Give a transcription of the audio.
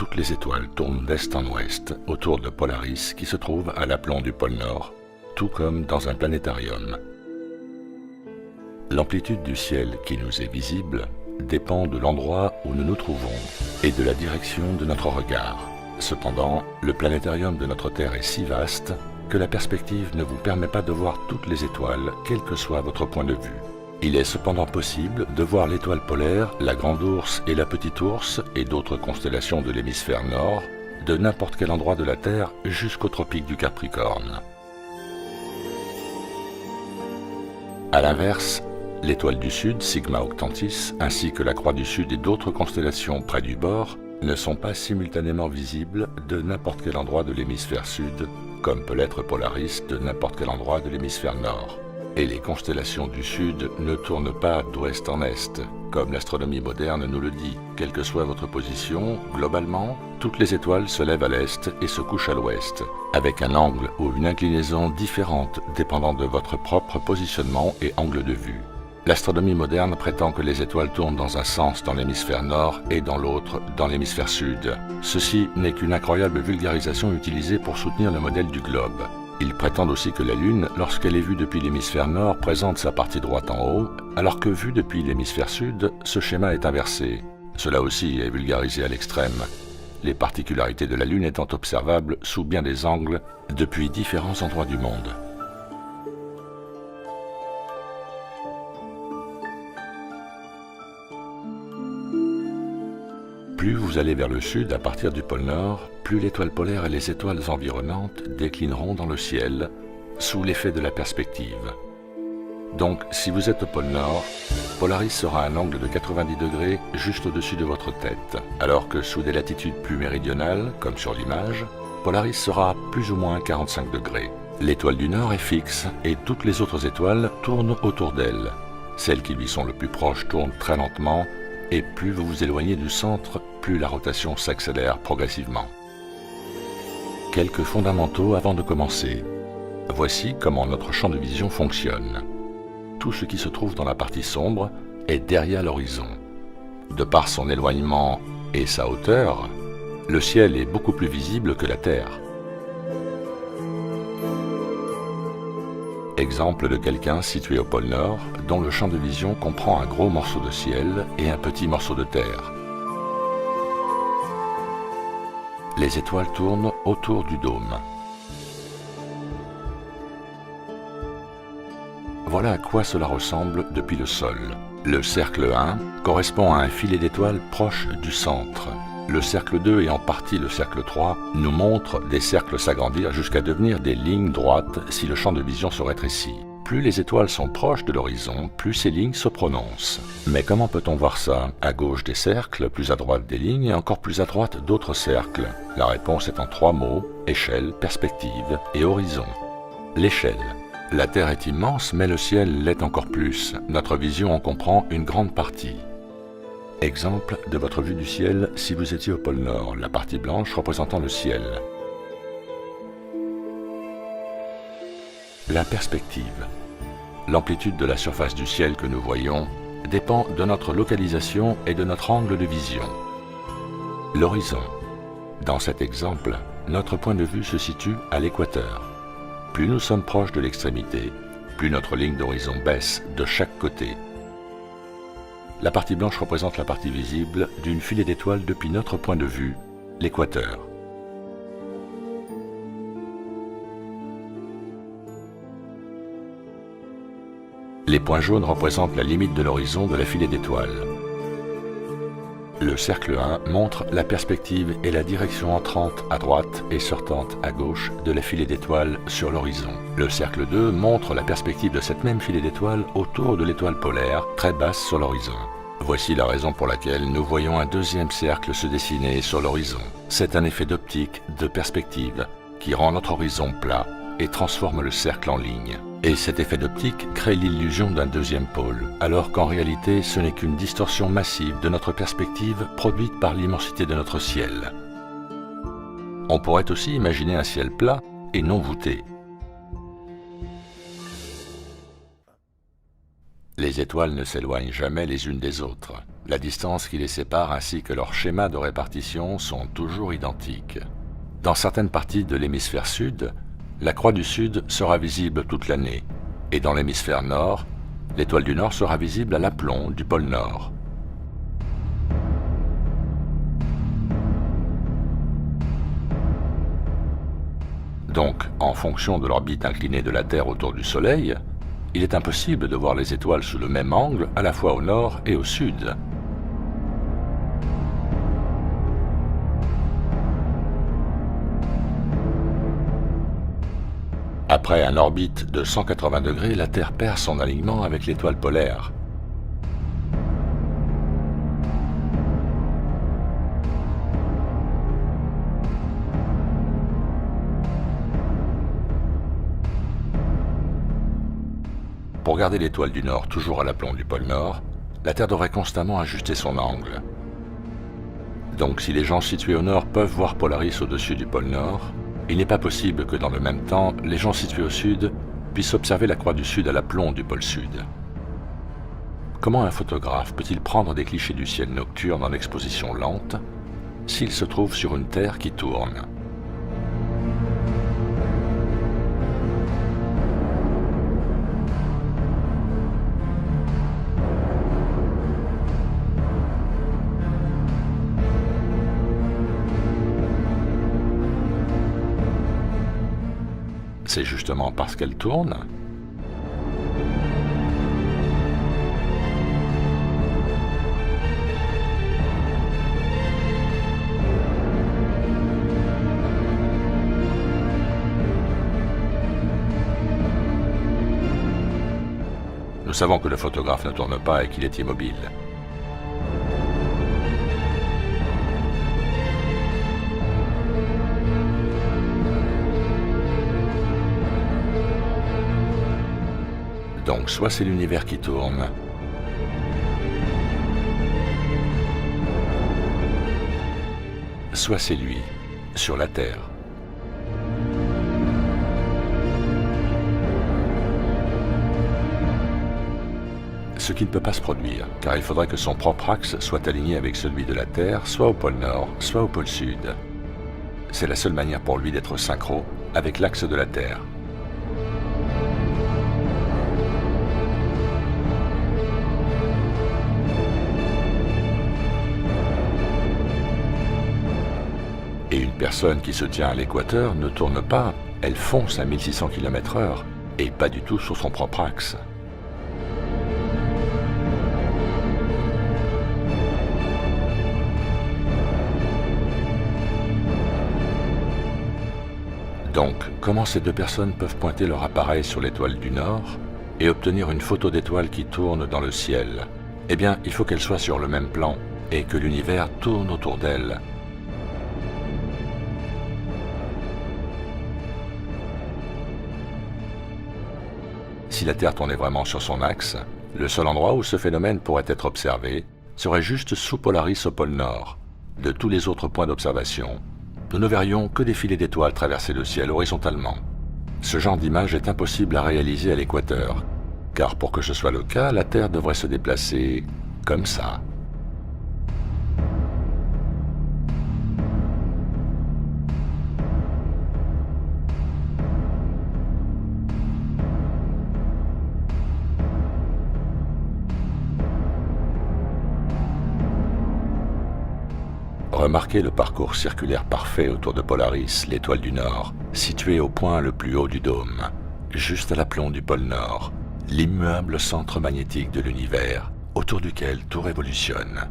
toutes les étoiles tournent d'est en ouest autour de Polaris qui se trouve à l'aplomb du pôle Nord, tout comme dans un planétarium. L'amplitude du ciel qui nous est visible dépend de l'endroit où nous nous trouvons et de la direction de notre regard. Cependant, le planétarium de notre Terre est si vaste que la perspective ne vous permet pas de voir toutes les étoiles, quel que soit votre point de vue. Il est cependant possible de voir l'étoile polaire, la Grande Ourse et la Petite Ourse et d'autres constellations de l'hémisphère nord de n'importe quel endroit de la Terre jusqu'au tropique du Capricorne. À l'inverse, l'étoile du Sud, Sigma Octantis, ainsi que la Croix du Sud et d'autres constellations près du bord ne sont pas simultanément visibles de n'importe quel endroit de l'hémisphère sud, comme peut l'être Polaris de n'importe quel endroit de l'hémisphère nord. Et les constellations du Sud ne tournent pas d'ouest en est, comme l'astronomie moderne nous le dit. Quelle que soit votre position, globalement, toutes les étoiles se lèvent à l'est et se couchent à l'ouest, avec un angle ou une inclinaison différente dépendant de votre propre positionnement et angle de vue. L'astronomie moderne prétend que les étoiles tournent dans un sens dans l'hémisphère nord et dans l'autre dans l'hémisphère sud. Ceci n'est qu'une incroyable vulgarisation utilisée pour soutenir le modèle du globe. Ils prétendent aussi que la Lune, lorsqu'elle est vue depuis l'hémisphère nord, présente sa partie droite en haut, alors que vue depuis l'hémisphère sud, ce schéma est inversé. Cela aussi est vulgarisé à l'extrême, les particularités de la Lune étant observables sous bien des angles depuis différents endroits du monde. Plus vous allez vers le sud à partir du pôle Nord, plus l'étoile polaire et les étoiles environnantes déclineront dans le ciel sous l'effet de la perspective. Donc, si vous êtes au pôle Nord, Polaris sera à un angle de 90 degrés juste au-dessus de votre tête, alors que sous des latitudes plus méridionales, comme sur l'image, Polaris sera à plus ou moins 45 degrés. L'étoile du Nord est fixe et toutes les autres étoiles tournent autour d'elle. Celles qui lui sont le plus proches tournent très lentement, et plus vous vous éloignez du centre, plus la rotation s'accélère progressivement. Quelques fondamentaux avant de commencer. Voici comment notre champ de vision fonctionne. Tout ce qui se trouve dans la partie sombre est derrière l'horizon. De par son éloignement et sa hauteur, le ciel est beaucoup plus visible que la Terre. Exemple de quelqu'un situé au pôle Nord, dont le champ de vision comprend un gros morceau de ciel et un petit morceau de terre. Les étoiles tournent autour du dôme. Voilà à quoi cela ressemble depuis le sol. Le cercle 1 correspond à un filet d'étoiles proche du centre. Le cercle 2 et en partie le cercle 3 nous montrent des cercles s'agrandir jusqu'à devenir des lignes droites si le champ de vision se rétrécit. Plus les étoiles sont proches de l'horizon, plus ces lignes se prononcent. Mais comment peut-on voir ça? À gauche des cercles, plus à droite des lignes et encore plus à droite d'autres cercles. La réponse est en 3 mots, échelle, perspective et horizon. L'échelle. La Terre est immense, mais le ciel l'est encore plus. Notre vision en comprend une grande partie. Exemple de votre vue du ciel si vous étiez au pôle Nord, la partie blanche représentant le ciel. La perspective. L'amplitude de la surface du ciel que nous voyons dépend de notre localisation et de notre angle de vision. L'horizon. Dans cet exemple, notre point de vue se situe à l'équateur. Plus nous sommes proches de l'extrémité, plus notre ligne d'horizon baisse de chaque côté. La partie blanche représente la partie visible d'une filée d'étoiles depuis notre point de vue, l'équateur. Les points jaunes représentent la limite de l'horizon de la filée d'étoiles. Le cercle 1 montre la perspective et la direction entrante à droite et sortante à gauche de la filée d'étoiles sur l'horizon. Le cercle 2 montre la perspective de cette même filée d'étoiles autour de l'étoile polaire, très basse sur l'horizon. Voici la raison pour laquelle nous voyons un deuxième cercle se dessiner sur l'horizon. C'est un effet d'optique, de perspective, qui rend notre horizon plat et transforme le cercle en ligne. Et cet effet d'optique crée l'illusion d'un deuxième pôle, alors qu'en réalité ce n'est qu'une distorsion massive de notre perspective produite par l'immensité de notre ciel. On pourrait aussi imaginer un ciel plat et non voûté. Les étoiles ne s'éloignent jamais les unes des autres. La distance qui les sépare ainsi que leur schéma de répartition sont toujours identiques. Dans certaines parties de l'hémisphère sud, la croix du sud sera visible toute l'année, et dans l'hémisphère nord, l'étoile du nord sera visible à l'aplomb du pôle nord. Donc, en fonction de l'orbite inclinée de la Terre autour du Soleil, il est impossible de voir les étoiles sous le même angle à la fois au nord et au sud. Après un orbite de 180 degrés, la Terre perd son alignement avec l'étoile polaire. Pour garder l'étoile du Nord toujours à l'aplomb du pôle Nord, la Terre devrait constamment ajuster son angle. Donc si les gens situés au Nord peuvent voir Polaris au-dessus du pôle Nord, il n'est pas possible que dans le même temps, les gens situés au Sud puissent observer la croix du Sud à l'aplomb du pôle Sud. Comment un photographe peut-il prendre des clichés du ciel nocturne en exposition lente s'il se trouve sur une Terre qui tourne ? C'est justement parce qu'elle tourne. Nous savons que le photographe ne tourne pas et qu'il est immobile. Donc soit c'est l'univers qui tourne, soit c'est lui, sur la Terre. Ce qui ne peut pas se produire, car il faudrait que son propre axe soit aligné avec celui de la Terre, soit au pôle Nord, soit au pôle Sud. C'est la seule manière pour lui d'être synchro avec l'axe de la Terre. Et une personne qui se tient à l'équateur ne tourne pas, elle fonce à 1600 km/h, et pas du tout sur son propre axe. Donc, comment ces deux personnes peuvent pointer leur appareil sur l'étoile du Nord et obtenir une photo d'étoile qui tourne dans le ciel? Eh bien, il faut qu'elles soient sur le même plan, et que l'univers tourne autour d'elles. Si la Terre tournait vraiment sur son axe, le seul endroit où ce phénomène pourrait être observé serait juste sous Polaris au pôle Nord. De tous les autres points d'observation, nous ne verrions que des filets d'étoiles traverser le ciel horizontalement. Ce genre d'image est impossible à réaliser à l'équateur, car pour que ce soit le cas, la Terre devrait se déplacer comme ça. Remarquez le parcours circulaire parfait autour de Polaris, l'étoile du Nord, située au point le plus haut du dôme, juste à l'aplomb du pôle Nord, l'immuable centre magnétique de l'univers, autour duquel tout révolutionne.